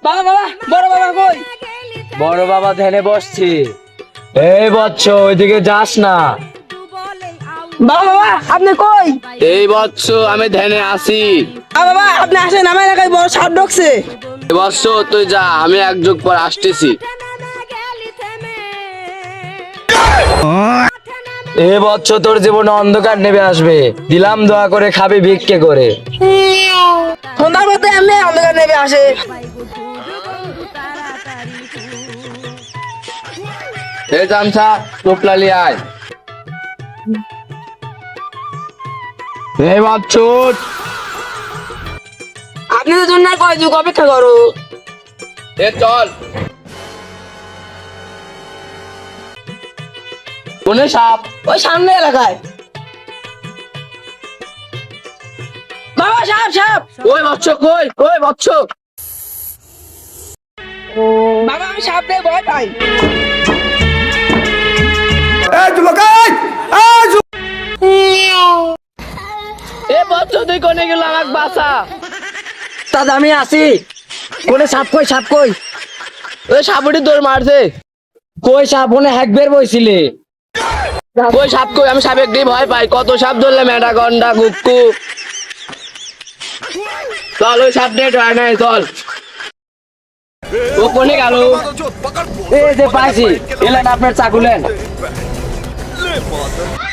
বাবা বাবা বড় বাবা কই? বড় বাবা ধ্যানে বসছি। এই বচ্চ ওইদিকে যাস না। বাবা বাবা আপনি কই? এই বচ্চ আমি ধ্যানে আসি। বাবা আপনি আসেন, আমার এলাকায় বড় সাপ ঢুকছে। এই বচ্চ তুই যা, আমি এক যুগ পর আসতেছি। এ বচ্চ তোর জীবনে অন্ধকার নেমে আসবে, দিলাম দোয়া করে খাবি ভিক্ষে করে। সন্ধ্যার মধ্যে এমনি অন্ধকার নেমে আসে। এই চামচা টোপলালি আয়। এই বচ্চ আপনি তো জন্য আর কয় যুগ অপেক্ষা করো। এ চল। কোনে সাপ? ওই সামনে এলাকায়। বাবা সাপ সাপ। ওই বচ্চ কই? ওই বচ্চ বাবা আমি সাপ দেখে ভয় পাই। এ বচ্চ তুই কোনে গেল? আমাকে বাঁচা। দাদা আমি আসি। কোনে সাপ কই? সাপ কই? ওই সাপুটি দৌড় মারছে। কই সাপ? ওনে হ্যাক বের বইছিলে। কই সাপ কই? আমি সাপে একটি ভয় পাই। কত সাপ ধরলে ম্যাডাগন্ডা কুক্কু। চল ওই সাপ ডেট হয় নাই, চল। ও কোনে গেল? এই যে পাইছি, এলেন আপনার চাকুলেন। ले